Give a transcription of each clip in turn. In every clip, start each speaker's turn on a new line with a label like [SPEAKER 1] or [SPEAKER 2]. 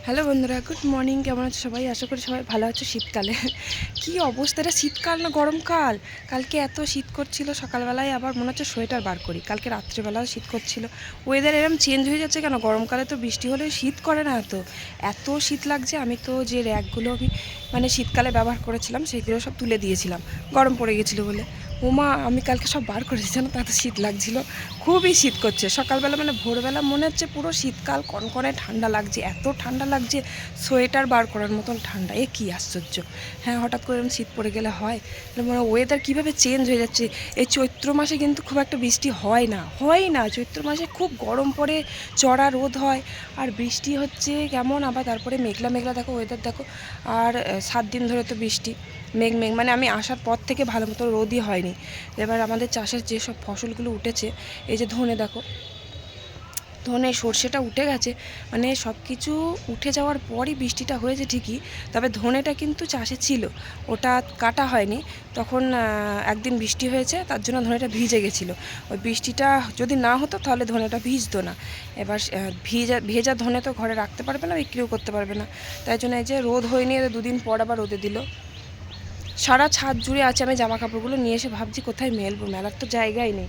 [SPEAKER 1] Hello বন্ধুরা, good morning. কেমন আছো সবাই? আশা করি সবাই ভালো আছো। শীতকালে কি অবস্থা! এটা শীতকাল না গরমকাল? কালকে এত শীত করছিল, সকালবেলায় আবার মনে হচ্ছে সোয়েটার বার করি। কালকে রাত্রেবেলাও শীত করছিল। ওয়েদার এরম চেঞ্জ হয়ে যাচ্ছে কেন? গরমকালে তো বৃষ্টি হলে শীত করে না এত। এত শীত লাগছে। আমি তো যে র্যাকগুলো আমি মানে শীতকালে ব্যবহার করেছিলাম সেগুলো সব তুলে দিয়েছিলাম, গরম পড়ে গেছিলো বলে। ওমা, আমি কালকে সব বার করেছি জানো তো, এত শীত লাগছিল। খুবই শীত করছে সকালবেলা, মানে ভোরবেলা মনে হচ্ছে পুরো শীতকাল, কনকনে ঠান্ডা লাগছে, এত ঠান্ডা লাগছে সোয়েটার বার করার মতন ঠান্ডা। এ কী আশ্চর্য! হ্যাঁ, হঠাৎ করে এরকম শীত পড়ে গেলে হয়। মানে ওয়েদার কীভাবে চেঞ্জ হয়ে যাচ্ছে। এই চৈত্র মাসে কিন্তু খুব একটা বৃষ্টি হয় না। চৈত্র মাসে খুব গরম পড়ে, চড়া রোদ হয়, আর বৃষ্টি হচ্ছে কেমন, আবার তারপরে মেঘলা মেঘলা দেখো ওয়েদার দেখো। আর 7 দিন ধরে তো বৃষ্টি, মেঘ মানে আমি আসার পর থেকে ভালো মতো রোদই হয়নি। এবার আমাদের চাষের যেসব ফসলগুলো উঠেছে, এই যে ধনে দেখো, ধনে সর্ষেটা উঠে গেছে, মানে সব কিছু উঠে যাওয়ার পরই বৃষ্টিটা হয়েছে ঠিকই, তবে ধনেটা কিন্তু চাষে ছিল, ওটা কাটা হয়নি। তখন একদিন বৃষ্টি হয়েছে, তার জন্য ধনেটা ভিজে গেছিলো। ওই বৃষ্টিটা যদি না হতো তাহলে ধনেটা ভিজতো না। এবার ভেজা ধনে তো ঘরে রাখতে পারবে না, বিক্রিও করতে পারবে না। তাই জন্য এই যে রোদ হয়নি, 2 দিন পর আবার রোদে দিল। সারা ছাদ জুড়ে আছে। আমি জামা কাপড়গুলো নিয়ে এসে ভাবছি কোথায় মেলবো, মেলার তো জায়গাই নেই।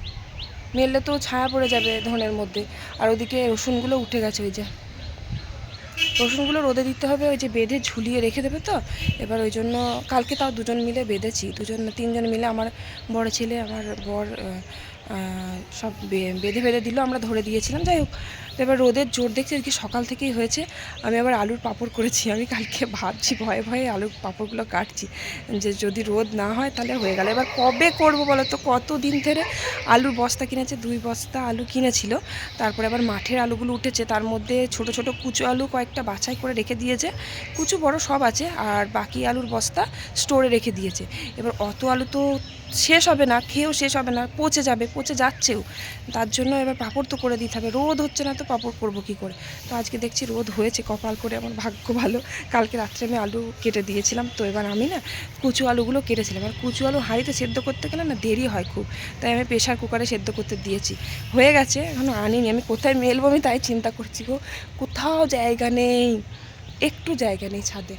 [SPEAKER 1] মেললে তো ছায়া পড়ে যাবে ধনের মধ্যে। আর ওদিকে রসুনগুলো উঠে গেছে, ওই যে রসুনগুলো রোদে দিতে হবে, ওই যে বেঁধে ঝুলিয়ে রেখে দেবে তো। এবার ওই জন্য কালকে তাও 2জন মিলে বেঁধেছি, 3জন মিলে, আমার বড় ছেলে, আমার বর, সব বেঁধে দিল, আমরা ধরে দিয়েছিলাম। যাই হোক, তো এবার রোদের জোর দেখছি আর কি সকাল থেকেই হয়েছে। আমি আবার আলুর পাঁপড় করেছি। আমি কালকে ভাবছি, ভয়ে ভয়ে আলুর পাঁপড়গুলো কাটছি, যে যদি রোদ না হয় তাহলে হয়ে গেল। এবার কবে করব বলো তো? কত দিন ধরে আলুর বস্তা কিনেছে, 2 বস্তা আলু কিনেছিল। তারপরে আবার মাঠের আলুগুলো উঠেছে, তার মধ্যে ছোট ছোট কুচো আলু কয়েকটা বাছাই করে রেখে দিয়েছে, কুচো বড় সব আছে, আর বাকি আলুর বস্তা স্টোরে রেখে দিয়েছে। এবার অত আলু তো শেষ হবে না, খেয়েও শেষ হবে না, পচে যাবে, পচে যাচ্ছেও। তার জন্য এবার পাঁপড় তো করে দিতে হবে। রোদ হচ্ছে না তো পাঁপড় করবো কী করে? তো আজকে দেখছি রোদ হয়েছে, কপাল করে আমার ভাগ্য ভালো। কালকে রাত্রে আমি আলু কেটে দিয়েছিলাম, তো এবার আমি না কুচু আলুগুলো কেটেছিলাম। আর কুচু আলু হাঁড়িতে সেদ্ধ করতে গেলে না দেরি হয় খুব, তাই আমি প্রেশার কুকারে সেদ্ধ করতে দিয়েছি। হয়ে গেছে, এখনও আনিনি। আমি কোথায় মেলবো আমি তাই চিন্তা করছি গো। কোথাও জায়গা নেই, একটু জায়গা নেই ছাদে।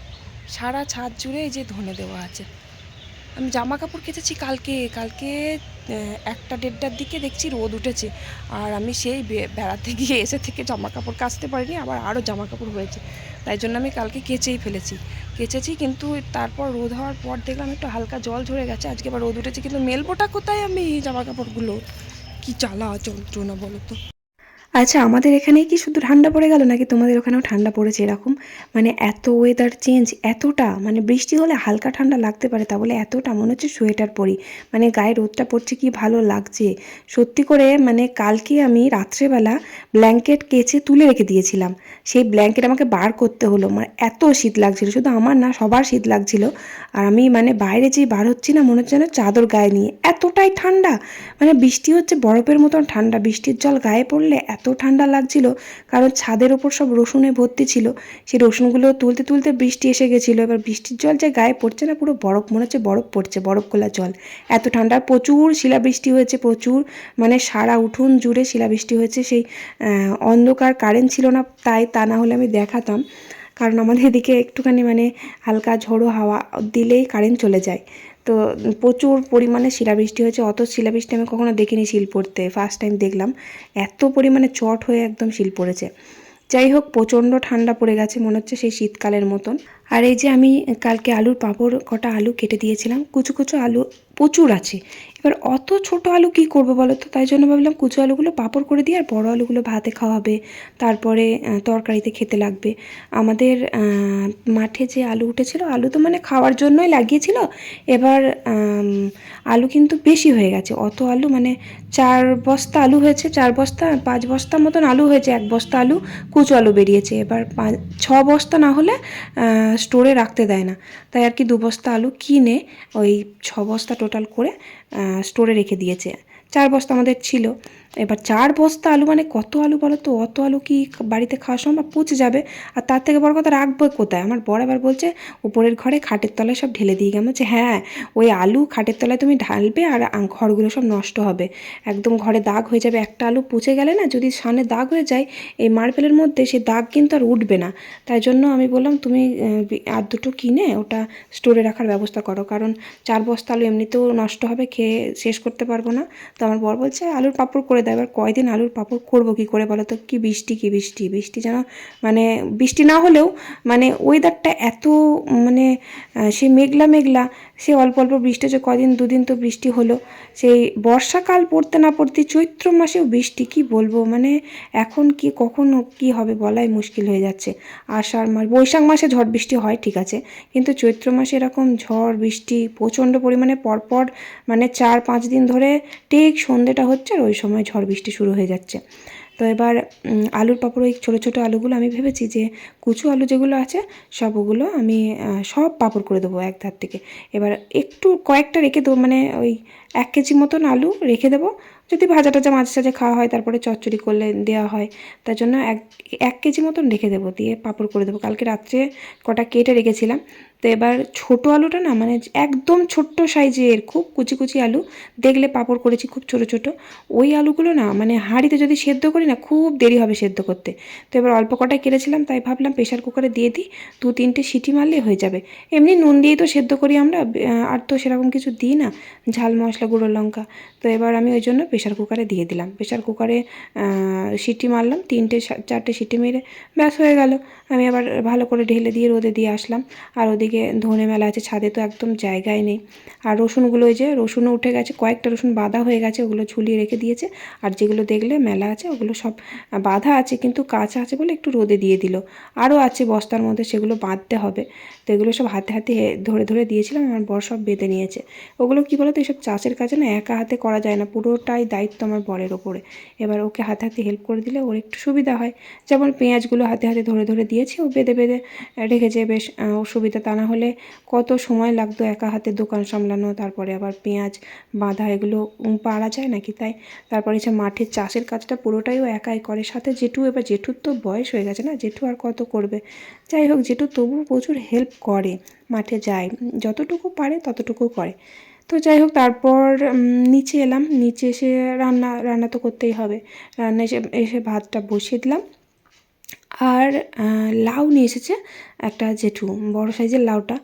[SPEAKER 1] সারা ছাদ জুড়ে এই যে ধনে দেওয়া আছে। আমি জামা কাপড় কেচেছি কালকে 1টা 1:30টার দিকে দেখছি রোদ উঠেছে, আর আমি সেই বেড়াতে গিয়ে এসে থেকে জামা কাপড় কাচতে পারিনি, আবার আরও জামা কাপড় হয়েছে। তাই জন্য আমি কালকে কেচেছি, কিন্তু তারপর রোদ হওয়ার পর দেখলাম একটু হালকা জল ঝরে গেছে। আজকে আবার রোদ উঠেছে, কিন্তু মেলবোটা কোথায় আমি জামা কাপড়গুলো? কি জ্বালা যন্ত্রণা বলো তো। আচ্ছা, আমাদের এখানেই কি শুধু ঠান্ডা পড়ে গেল, নাকি তোমাদের ওখানেও ঠান্ডা পড়েছে এরকম? মানে এত ওয়েদার চেঞ্জ, এতটা, মানে বৃষ্টি হলে হালকা ঠান্ডা লাগতে পারে, তা বলে এতটা মনে হচ্ছে সোয়েটার পরি। মানে গায়ে রোদটা পড়ছে, কি ভালো লাগছে সত্যি করে। মানে কালকে আমি রাত্রেবেলা ব্ল্যাঙ্কেট কেচে তুলে রেখে দিয়েছিলাম, সেই ব্ল্যাঙ্কেট আমাকে বার করতে হলো। মানে এত শীত লাগছিল, শুধু আমার না, সবার শীত লাগছিল। আর আমি মানে বাইরে যেই বার হচ্ছি না, মনে হচ্ছে যেন চাদর গায়ে নিয়ে, এতটাই ঠান্ডা। মানে বৃষ্টি হচ্ছে বরফের মতন ঠান্ডা, বৃষ্টির জল গায়ে পড়লে এত ঠান্ডা লাগছিল। কারণ ছাদের ওপর সব রসুনে ভর্তি ছিল, সেই রসুনগুলো তুলতে তুলতে বৃষ্টি এসে গেছিলো। এবার বৃষ্টির জল যে গায়ে পড়ছে না, পুরো বরফ, মনে হচ্ছে বরফ পড়ছে, বরফ গোলা জল, এত ঠান্ডা। প্রচুর শিলাবৃষ্টি হয়েছে, প্রচুর, মানে সারা উঠোন জুড়ে শিলাবৃষ্টি হয়েছে। সেই অন্ধকার, কারেন্ট ছিল না, তাই, তা না হলে আমি দেখাতাম। কারণ আমাদের এদিকে একটুখানি মানে হালকা ঝোড়ো হাওয়া দিলেই কারেন্ট চলে যায়। তো প্রচুর পরিমাণে শিলাবৃষ্টি হয়েছে। অত শিলাবৃষ্টি আমি কখনো দেখিনি শিল পড়তে, ফার্স্ট টাইম দেখলাম। এত পরিমাণে চট হয়ে একদম শিল পড়েছে। যাই হোক, প্রচণ্ড ঠান্ডা পড়ে গেছে, মনে হচ্ছে সেই শীতকালের মতন। আর এই যে আমি কালকে আলুর পাঁপড়, কটা আলু কেটে দিয়েছিলাম, কুচো কুচো আলু প্রচুর আছে। এবার অত ছোট আলু কি করবো বলো তো? তাই জন্য ভাবলাম কুচো আলুগুলো পাঁপড় করে দিই, আর বড় আলুগুলো ভাতে খাওয়া হবে, তারপরে তরকারিতে খেতে লাগবে। আমাদের মাঠে যে আলু উঠেছিল, আলু তো মানে খাওয়ার জন্যই লাগিয়েছিল। এবার আলু কিন্তু বেশি হয়ে গেছে, অত আলু, মানে 4 বস্তা আলু হয়েছে, 4 বস্তা 5 বস্তা মতন আলু হয়েছে, 1 বস্তা আলু কুচো আলু বেরিয়েছে। এবার 6 বস্তা না হলে স্টোরে রাখতে দেয় না, তাই আর কি 2 বস্তা আলু কিনে ওই 6 বস্তা টোটাল করে স্টোরে রেখে দিয়েছে। 4 বস্তা আমাদের ছিল, এবার 4 বস্তা আলু মানে কত আলু বলো তো? অত আলু কি বাড়িতে খাওয়া সম্ভব? পচে যাবে। আর তার থেকে বড় কথা, রাখবো কোথায়? আমার বর আবার বলছে উপরের ঘরে খাটের তলায় সব ঢেলে দিয়ে গেলাম। বলছে হ্যাঁ, ওই আলু খাটের তলায় তুমি ঢালবে আর ঘরগুলো সব নষ্ট হবে, একদম ঘরে দাগ হয়ে যাবে। একটা আলু পচে গেলে না, যদি সামনে দাগ হয়ে যায় এই মার্বেলের মধ্যে, সে দাগ কিন্তু আর উঠবে না। তাই জন্য আমি বললাম তুমি আর দুটো কিনে ওটা স্টোরে রাখার ব্যবস্থা করো, কারণ 4 বস্তা আলু এমনিতেও নষ্ট হবে, খেয়ে শেষ করতে পারবো না। তো আমার বর বলছে আলুর পাঁপড় করে দেয়। এবার কয়দিন আলুর পাঁপড় করবো কী করে বলো তো? কি বৃষ্টি, কি বৃষ্টি, বৃষ্টি যেন, মানে বৃষ্টি না হলেও মানে ওয়েদারটা এত মানে সে মেঘলা মেঘলা, সে অল্প অল্প বৃষ্টি হচ্ছে। কদিন 2 দিন তো বৃষ্টি হলো। সেই বর্ষাকাল পড়তে না পড়তে চৈত্র মাসেও বৃষ্টি, কি বলবো মানে এখন কি কখন কি হবে বলাই মুশকিল হয়ে যাচ্ছে। আষাঢ় মাস, বৈশাখ মাসে ঝড় বৃষ্টি হয় ঠিক আছে, কিন্তু চৈত্র মাসে এরকম ঝড় বৃষ্টি প্রচণ্ড পরিমাণে পরপর, মানে 4-5 দিন ধরে ঠিক সন্ধ্যেটা হচ্ছে আর ওই সময় ঝড় বৃষ্টি শুরু হয়ে যাচ্ছে। তো এবার আলুর পাঁপড়, ওই ছোটো ছোটো আলুগুলো আমি ভেবেছি যে কুচু আলু যেগুলো আছে সব ওগুলো আমি সব পাঁপড় করে দেবো এক ধার থেকে। এবার একটু কয়েকটা রেখে দেবো, মানে ওই 1 কেজি মতন আলু রেখে দেবো, যদি ভাজা টাজা মাঝে সাঝে খাওয়া হয়, তারপরে চচ্চড়ি করলে দেওয়া হয়। তার জন্য 1 কেজি মতন রেখে দেবো, দিয়ে পাঁপড় করে দেবো। কালকে রাত্রে কটা কেটে রেখেছিলাম। তো এবার ছোটো আলুটা না, মানে একদম ছোট্ট সাইজের খুব কুচি কুচি আলু, দেখলে পাঁপড় করেছি খুব ছোটো ছোটো, ওই আলুগুলো না মানে হাঁড়িতে যদি সেদ্ধ করি না খুব দেরি হবে সেদ্ধ করতে। তো এবার অল্প কটাই কেটেছিলাম, তাই ভাবলাম প্রেশার কুকারে দিয়ে দিই, 2-3টে সিটি মারলেই হয়ে যাবে। এমনি নুন দিয়েই তো সেদ্ধ করি আমরা, আর তো সেরকম কিছু দিই না, ঝাল মশলা গুঁড়ো লঙ্কা। তো এবার আমি ওই জন্য প্রেশার কুকারে দিয়ে দিলাম। প্রেশার কুকারে সিটি মারলাম, 3-4টে সিটি মেরে ব্যাস হয়ে গেল। আমি আবার ভালো করে ঢেলে দিয়ে রোদে দিয়ে আসলাম। আর ওদিকে ধনে মেলা আছে ছাদে, তো একদম জায়গায় নেই। আর রসুনগুলো, ওই যে রসুনও উঠে গেছে, কয়েকটা রসুন বাঁধা হয়ে গেছে, ওগুলো ঝুলিয়ে রেখে দিয়েছে। আর যেগুলো দেখলে মেলা আছে ওগুলো সব বাঁধা আছে, কিন্তু কাঁচা আছে বলে একটু রোদে দিয়ে দিল। আরও আছে বস্তার মধ্যে, সেগুলো বাঁধতে হবে। তো এগুলো সব হাতে হাতে ধরে ধরে দিয়েছিলাম, আমার বর সব বেঁধে নিয়েছে। ওগুলো কী বলো তো, এইসব চাষের কাজে না একা হাতে করা যায় না, পুরোটাই দায়িত্ব আমার বরের ওপরে। এবার ওকে হাতে হাতে হেল্প করে দিলে ওর একটু সুবিধা হয়। যেমন পেঁয়াজগুলো হাতে হাতে ধরে ধরে দিয়েছি, ও বেঁধে বেঁধে রেখেছে, বেশ ওর সুবিধা। তা না হলে কত সময় লাগতো একা হাতে দোকান সামলানো, তারপরে আবার পেঁয়াজ বাঁধা, এগুলো পারা যায় নাকি? তাই তারপরে হচ্ছে মাঠের চাষের কাজটা পুরোটাই ও একাই করে, সাথে জেঠু। এবার জেঠুর তো বয়স হয়ে গেছে না, জেঠু আর কত করবে। যাই হোক, জেঠু তবুও প্রচুর হেল্প করে, মাঠে যায়, যতটুকু পারে ততটুকু করে। তো যাই হোক, তারপর নিচে এলাম। নিচে এসে রান্না রান্না তো করতেই হবে। রান্না এসে এসে ভাতটা বসিয়ে দিলাম। আর লাউ নিয়ে এসেছে একটা জেঠু, বড় সাইজের লাউটা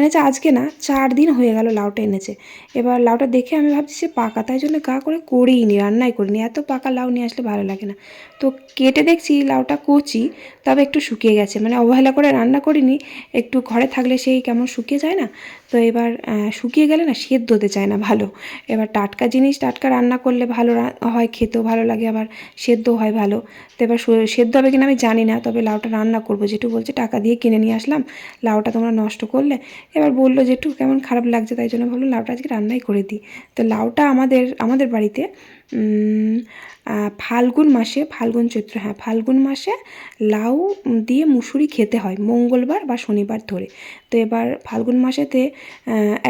[SPEAKER 1] এনেছে আজকে না, 4 দিন হয়ে গেল লাউটা এনেছে। এবার লাউটা দেখে আমি ভাবছি সে পাকা, তাই জন্য গা করে করিনি, রান্নাই করিনি। এত পাকা লাউ নিয়ে আসলে ভালো লাগে না। তো কেটে দেখছি লাউটা কচি, তবে একটু শুকিয়ে গেছে, মানে অবহেলা করে রান্না করিনি। একটু ঘরে থাকলে সেই কেমন শুকিয়ে যায় না, তো এবার শুকিয়ে গেলে না সেদ্ধ হতে চায় না ভালো। এবার টাটকা জিনিস টাটকা রান্না করলে ভালো হয়, খেতেও ভালো লাগে, আবার সেদ্ধ হয় ভালো। তো এবার সেদ্ধ হবে কিনা আমি জানি না, তবে লাউটা রান্না করবো। জেঠু বলছে টাকা দিয়ে কিনে নিয়ে আসলাম, লাউটা তোমরা নষ্ট করলে। এবার বললো জেঠু কেমন খারাপ লাগছে, তাই জন্য ভাবলো লাউটা আজকে রান্নাই করে দিই। তো লাউটা আমাদের বাড়িতে ফাল্গুন মাসে, ফাল্গুন চৈত্র, হ্যাঁ ফাল্গুন মাসে লাউ দিয়ে মুসুরি খেতে হয় মঙ্গলবার বা শনিবার ধরে। তো এবার ফাল্গুন মাসেতে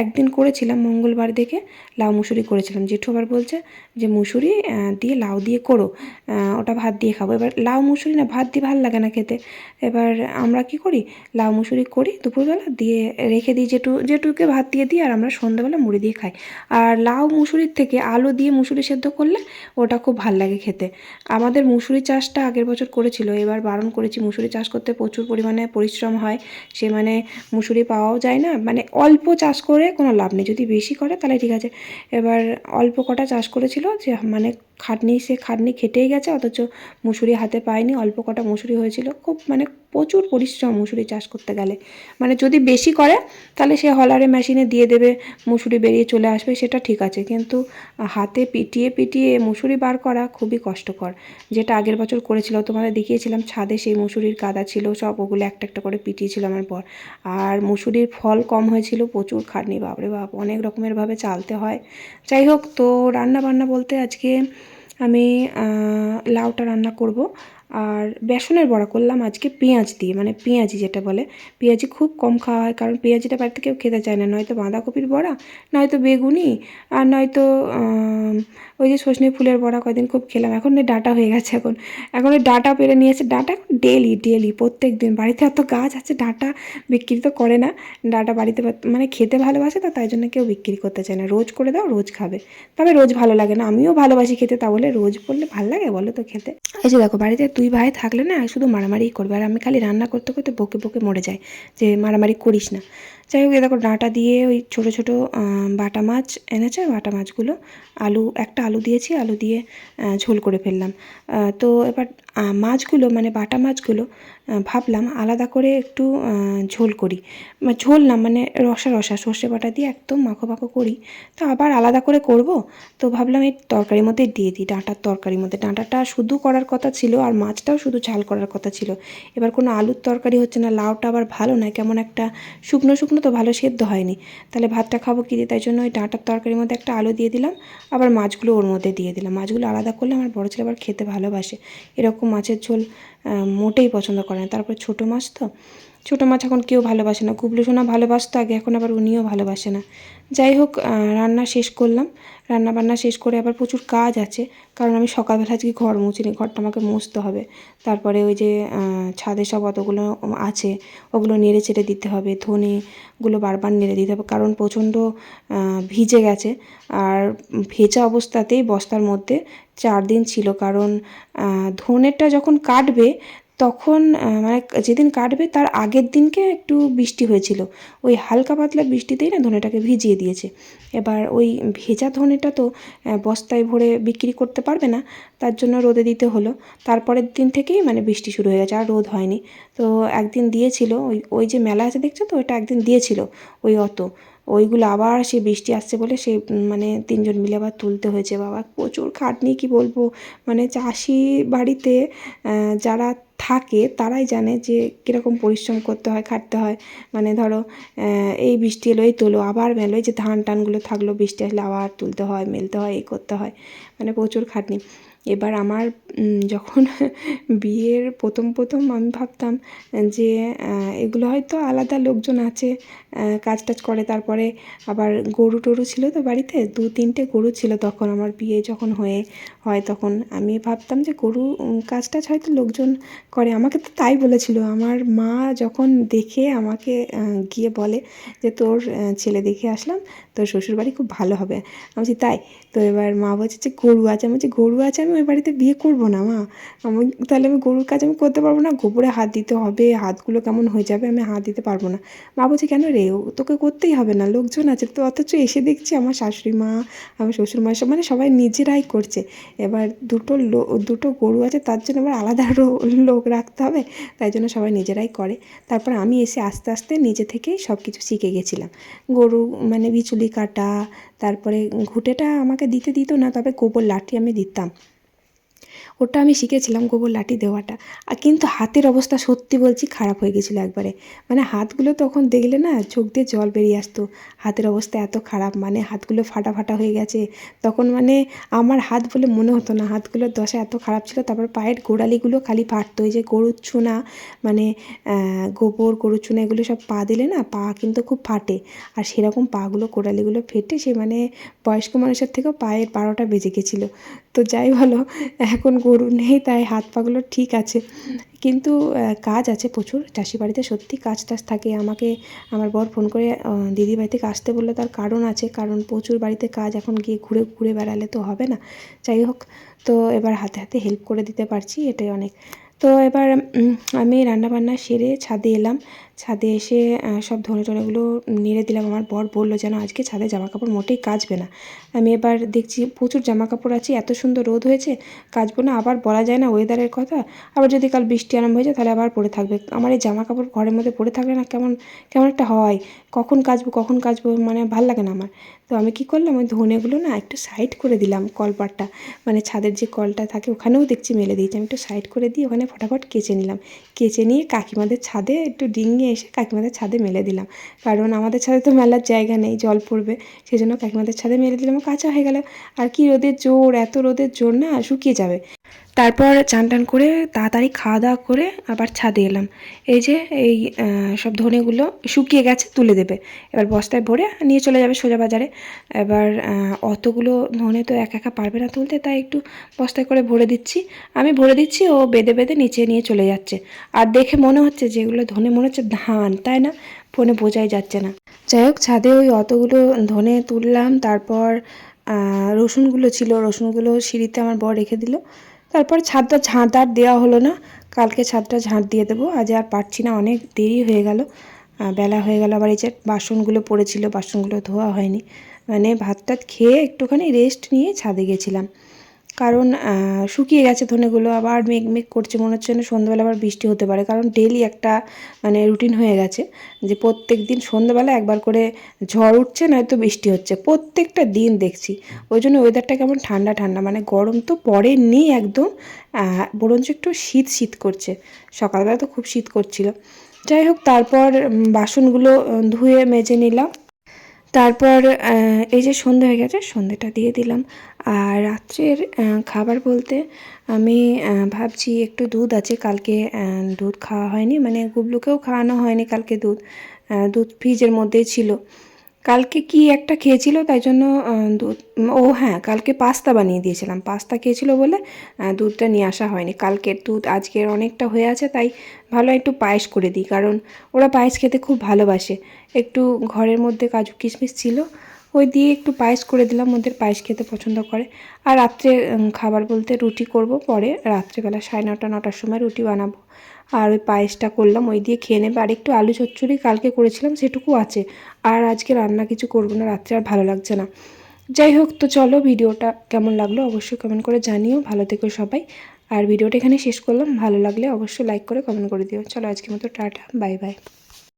[SPEAKER 1] একদিন করেছিলাম, মঙ্গলবার দেখে লাউ মুসুরি করেছিলাম। জেঠু আবার বলছে যে মুসুরি দিয়ে লাউ দিয়ে করো, ওটা ভাত দিয়ে খাবো। এবার লাউ মুসুরি না ভাত দিয়ে ভালো লাগে না খেতে। এবার আমরা কি করি, লাউ মুসুরি করি দুপুরবেলা, দিয়ে রেখে দিই, জেঠুকে ভাত দিয়ে দিই, আর আমরা সন্ধ্যাবেলা মুড়ি দিয়ে খাই। আর লাউ মুসুরির থেকে আলু দিয়ে মুসুরি সেদ্ধ করলে ওটা খুব ভাল লাগে খেতে। আমাদের মুসুরি চাষটা আগের বছর করেছিল, এবার বারণ করেছি। মুসুরি চাষ করতে প্রচুর পরিমাণে পরিশ্রম হয়, সে মানে মুসুরি পাওয়াও যায় না, মানে অল্প চাষ করে কোনো লাভ নেই, যদি বেশি করে তাহলে ঠিক আছে। এবার অল্প কটা চাষ করেছিল, যে মানে খাটনি খেটেই গেছে, অথচ মুসুরি হাতে পায়নি। অল্প কটা মুসুরি হয়েছিল, খুব মানে প্রচুর পরিশ্রম মুসুরি চাষ করতে গেলে। মানে যদি বেশি করে তাহলে সে হলারে মেশিনে দিয়ে দেবে, মুসুরি বেরিয়ে চলে আসবে, সেটা ঠিক আছে, কিন্তু হাতে পিটিয়ে পিটিয়ে মুসুরি বার করা খুবই কষ্টকর। যেটা আগের বছর করেছিল তোমাদের দেখিয়েছিলাম, ছাদে সেই মুসুরির কাদা ছিল সব, ওগুলো একটা একটা করে পিটিয়েছিল আমার পর। আর মুসুরির ফল কম হয়েছিল, প্রচুর খাটনি, বাপরে বাপ, অনেক রকমেরভাবে চালতে হয়। যাই হোক, তো রান্না বান্না বলতে আজকে আমি লাউটা রান্না করব। আর বেসনের বড়া করলাম আজকে পেঁয়াজ দিয়ে, মানে পেঁয়াজি যেটা বলে, পেঁয়াজি খুব কম খাওয়া হয় কারণ পেঁয়াজিটা বাড়িতে কেউ খেতে চায় না, নয়তো বাঁধাকপির বড়া, নয়তো বেগুনি, আর নয়তো ওই যে সজনে ফুলের বড়া কয়দিন খুব খেলাম। এখন ওই ডাঁটা হয়ে গেছে, এখন ওই ডাঁটা পেরে নিয়ে এসে, ডাঁটা ডেলি প্রত্যেক দিন, বাড়িতে এত গাছ আছে, ডাঁটা বিক্রি তো করে না। ডাঁটা বাড়িতে মানে খেতে ভালোবাসে তো, তাই জন্য কেউ বিক্রি করতে চায় না। রোজ করে দাও, রোজ খাবে, তবে রোজ ভালো লাগে না। আমিও ভালোবাসি খেতে, তা বলে রোজ করলে ভালো লাগে বলো তো খেতে? এই যে দেখো, বাড়িতে দুই ভাই থাকলে না শুধু মারামারিই করবে, আর আমি খালি রান্না করতে করতে বকে বকে মরে যাই যে মারামারি করিস না। যাই হোক, এ দেখো ডাঁটা দিয়ে ওই ছোটো ছোটো বাটা মাছ এনেছে, বাটা মাছগুলো একটা আলু দিয়েছি, আলু দিয়ে ঝোল করে ফেললাম। তো এবার মাছগুলো, মানে বাটা মাছগুলো ভাবলাম আলাদা করে একটু ঝোল করি, ঝোল না মানে রসা রসা সর্ষে বাটা দিয়ে একদম মাখো মাখো করি। তো আবার আলাদা করে করব, তো ভাবলাম এই তরকারির মধ্যে দিয়ে দিই, ডাঁটার তরকারির মধ্যে। ডাঁটাটা শুধু করার কথা ছিল, আর মাছটাও শুধু ঝাল করার কথা ছিল। এবার কোনো আলুর তরকারি হচ্ছে না, লাউটা আবার ভালো নয়, কেমন একটা শুকনো শুকনো, তো ভালো সেদ্ধ হয়নি। তাহলে ভাতটা খাবো কী দিয়ে? তাই জন্য ওই ডাঁটার তরকারির মধ্যে একটা আলু দিয়ে দিলাম, আবার মাছগুলো ওর মধ্যে দিয়ে দিলাম। মাছগুলো আলাদা করলে আমার বড় ছেলে আবার খেতে ভালোবাসে, এরকম মাছের ঝোল মোটেই পছন্দ করে না। তারপর ছোটো মাছ তো, ছোটো মাছ এখন কেউ ভালোবাসে না। গুবলু সোনা ভালোবাসতো আগে, এখন আবার উনিও ভালোবাসে না। যাই হোক, রান্না শেষ করলাম। রান্না বান্না শেষ করে আবার প্রচুর কাজ আছে, কারণ আমি সকালবেলা আজকে ঘর মুছিনি, ঘরটা আমাকে মুছতে হবে। তারপরে ওই যে ছাদে সব অতগুলো আছে, ওগুলো নেড়ে চেড়ে দিতে হবে। ধনেগুলো বারবার নেড়ে দিতে হবে, কারণ প্রচণ্ড ভিজে গেছে। আর ভেজা অবস্থাতেই বস্তার মধ্যে 4 দিন ছিল, কারণ ধনেটা যখন কাটবে তখন মানে যেদিন কাটবে তার আগের দিনকে একটু বৃষ্টি হয়েছিল, ওই হালকা পাতলা বৃষ্টিতেই না ধনেটাকে ভিজিয়ে দিয়েছে। এবার ওই ভেজা ধনেটা তো বস্তায় ভরে বিক্রি করতে পারবে না, তার জন্য রোদে দিতে হলো। তারপরের দিন থেকেই মানে বৃষ্টি শুরু হয়ে গেছে, আর রোদ হয়নি। তো একদিন দিয়েছিল, ওই যে মেলা আছে দেখছো তো, ওইটা একদিন দিয়েছিল ওইগুলো আবার সে বৃষ্টি আসছে বলে সে মানে 3 জন মিলে আবার তুলতে হয়েছে। বাবা প্রচুর খাটনি, কি বলবো, মানে চাষি বাড়িতে যারা থাকে তারাই জানে যে কীরকম পরিশ্রম করতে হয়, খাটতে হয়। মানে ধরো এই বৃষ্টি এলো, এই তোলো, আবার মেলো, এই যে ধান টানগুলো থাকলো, বৃষ্টি আসলে আবার তুলতে হয়, মেলতে হয়, এই করতে হয়, মানে প্রচুর খাটনি। এবার আমার যখন বিয়ের প্রথম আমি ভাবতাম যে এগুলো হয়তো আলাদা লোকজন আছে কাজ টাজ করে। তারপরে আবার গরু টরু ছিল তো বাড়িতে, 2-3টে গরু ছিল তখন, আমার বিয়ে যখন হয় তখন আমি ভাবতাম যে গরু কাজ টাজ হয়তো লোকজন করে। আমাকে তো তাই বলেছিল আমার মা, যখন দেখে আমাকে গিয়ে বলে যে তোর ছেলে দেখে আসলাম, তোর শ্বশুরবাড়ি খুব ভালো হবে। আমি বলছি তাই? তো এবার মা বলছে যে গরু আছে। আমি বলছি গরু আছে, আমি ওই বাড়িতে বিয়ে করবো না মা, তাহলে আমি গরুর কাজ আমি করতে পারবো না, গোবরে হাত দিতে হবে, হাতগুলো কেমন হয়ে যাবে, আমি হাত দিতে পারবো না। মা বলছে কেন রে, তোকে করতেই হবে না, লোকজন আছে তো। অথচ এসে দেখছি আমার শাশুড়ি মা, আমার শ্বশুর মা, সব মানে সবাই নিজেরাই করছে। এবার দুটো গরু আছে, তার জন্য আবার আলাদা লোক রাখতে হবে, তাই জন্য সবাই নিজেরাই করে। তারপর আমি এসে আস্তে আস্তে নিজে থেকেই সব কিছু শিখে গেছিলাম। গরু মানে বিচুলি কাটা, তারপরে ঘুঁটেটা আমাকে দিতে দিত না, তবে গোবর লাঠি আমি দিতাম, ওটা আমি শিখেছিলাম, গোবর লাঠি দেওয়াটা। আর কিন্তু হাতের অবস্থা সত্যি বলছি খারাপ হয়ে গেছিলো একবারে, মানে হাতগুলো তখন দেখলে না চোখ দিয়ে জল বেরিয়ে আসতো। হাতের অবস্থা এত খারাপ, মানে হাতগুলো ফাটা ফাটা হয়ে গেছে তখন, মানে আমার হাত বলে মনে হতো না, হাতগুলোর দশা এত খারাপ ছিল। তারপর পায়ের গোড়ালিগুলো খালি ফাটতো, এই যে গরুর চুনা, মানে গোবর, গরুর চুনা, এগুলো সব পা দিলে না পা কিন্তু খুব ফাটে। আর সেরকম পাগুলো, গোড়ালিগুলো ফেটে সে মানে বয়স্ক মানুষের থেকেও পায়ের 12টা বেজে গেছিলো। তো যাই বলো, এখন গরু নেই তাই হাত পাগুলো ঠিক আছে, কিন্তু কাজ আছে প্রচুর চাষি বাড়িতে, সত্যি কাজ টাজ থাকে। আমাকে আমার বর ফোন করে দিদি বাড়ি থেকে আসতে বললো, তার কারণ আছে, কারণ প্রচুর বাড়িতে কাজ, এখন গিয়ে ঘুরে ঘুরে বেড়ালে তো হবে না। যাই হোক, তো এবার হাতে হাতে হেল্প করে দিতে পারছি, এটাই অনেক। তো এবার আমি রান্নাবান্না সেরে ছাদে এলাম। ছাদে এসে সব ধনে টনেগুলো নেড়ে দিলাম। আমার বর বললো যেন আজকে ছাদে জামাকাপড় মোটেই কাচবে না। আমি এবার দেখছি প্রচুর জামাকাপড় আছে, এত সুন্দর রোদ হয়েছে, কাচবো না, আবার বলা যায় না ওয়েদারের কথা, আবার যদি কাল বৃষ্টি আরম্ভ হয়ে যায় তাহলে আবার পড়ে থাকবে। আমার এই জামাকাপড় ঘরের মধ্যে পড়ে থাকলে না কেমন কেমন একটা হয়, কখন কাচবো মানে ভাল লাগে না আমার। তো আমি কী করলাম, ওই ধনেগুলো না একটু সাইড করে দিলাম, কলপাটটা মানে ছাদের যে কলটা থাকে ওখানেও দেখছি মেলে দিয়েছি, আমি একটু সাইড করে দিয়ে ওখানে ফটাফট কেচে নিলাম। কেচে নিয়ে কাকিমাদের ছাদে একটু ডিঙিয়ে এসে কাকিমাদের ছাদে মেলে দিলাম, কারণ আমাদের ছাদে তো মেলার জায়গা নেই, জল পড়বে, সেই জন্য কাকিমাদের ছাদে মেলে দিলাম, কাঁচা হয়ে গেল। আর কি রোদের জোর, এত রোদের জোর না, শুকিয়ে যাবে। তারপর চান টান করে তাড়াতাড়ি খাওয়া দাওয়া করে আবার ছাদে এলাম। এই যে এই সব ধনেগুলো শুকিয়ে গেছে, তুলে দেবে। এবার বস্তায় ভরে নিয়ে চলে যাবে সোজা বাজারে। এবার অতগুলো ধনে তো একা একা পারবে না তুলতে, তাই একটু বস্তায় করে ভরে দিচ্ছি। আমি ভরে দিচ্ছি, ও বেঁধে বেঁধে নিচে নিয়ে চলে যাচ্ছে। আর দেখে মনে হচ্ছে যেগুলো ধনে মনে হচ্ছে ধান, তাই না? ফোনে বোঝাই যাচ্ছে না। যাই হোক, ছাদে ওই অতগুলো ধনে তুললাম। তারপর রসুনগুলো ছিল, রসুনগুলো সিঁড়িতে আমার বর রেখে দিল। তারপর ছাদটা ঝাঁট আর দেওয়া হলো না, কালকে ছাদটা ঝাঁট দিয়ে দেবো। আজ আর পারছি না, অনেক দেরি হয়ে গেল, বেলা হয়ে গেল। আবার এই যে বাসনগুলো পড়েছিল, বাসনগুলো ধোয়া হয়নি। মানে ভাত টাত খেয়ে একটুখানি রেস্ট নিয়ে ছাদে গেছিলাম, কারণ শুকিয়ে গেছে ধনেগুলো। আবার মেঘ মেঘ করছে, মনে হচ্ছে না সন্ধ্যাবেলা আবার বৃষ্টি হতে পারে, কারণ ডেলি একটা মানে রুটিন হয়ে গেছে যে প্রত্যেক দিন সন্ধ্যাবেলা একবার করে ঝড় উঠছে, নয়তো বৃষ্টি হচ্ছে, প্রত্যেকটা দিন দেখছি। ওই জন্য ওয়েদারটা কেমন ঠান্ডা ঠান্ডা, মানে গরম তো পড়েনি একদম, বরঞ্চ একটু শীত শীত করছে। সকালবেলা তো খুব শীত করছিল। যাই হোক, তারপর বাসনগুলো ধুয়ে মেজে নিলাম। তারপর এই যে সন্ধে হয়ে গেছে, সন্ধেটা দিয়ে দিলাম। আর রাত্রের খাবার বলতে আমি ভাবছি একটু দুধ আছে, কালকে দুধ খাওয়া হয়নি, মানে গুবলুকেও খাওয়ানো হয়নি কালকে দুধ। দুধ ফ্রিজের মধ্যেই ছিল। কালকে কি একটা খেয়েছিল, তাই জন্য দুধ, ও হ্যাঁ, কালকে পাস্তা বানিয়ে দিয়েছিলাম, পাস্তা খেয়েছিল বলে দুধটা নিয়ে আসা হয়নি। কালকের দুধ আজকের অনেকটা হয়ে আছে, তাই ভালো একটু পায়েস করে দিই, কারণ ওরা পায়েস খেতে খুব ভালোবাসে। একটু ঘরের মধ্যে কাজু কিশমিশ ছিল, ওই দিয়ে একটু পায়েস করে দিলাম, ওদের পায়েস খেতে পছন্দ করে। আর রাত্রে খাবার বলতে রুটি করব, পরে রাত্রেবেলা 9:30-9টার সময় রুটি বানাবো। আর ওই পায়েসটা করলাম, ওই দিয়ে খেয়ে নেবে। আর একটু আলু চচ্চড়ি কালকে করেছিলাম, সেটুকু আছে। আর আজকে রান্না কিছু করবো না, রাত্রে আর ভালো লাগছে না। যাই হোক, তো চলো, ভিডিওটা কেমন লাগলো অবশ্যই কমেন্ট করে জানিও। ভালো থেকো সবাই। আর ভিডিওটা এখানে শেষ করলাম, ভালো লাগলে অবশ্যই লাইক করে কমেন্ট করে দিও। চলো, আজকের মতো টাটা, বাই বাই।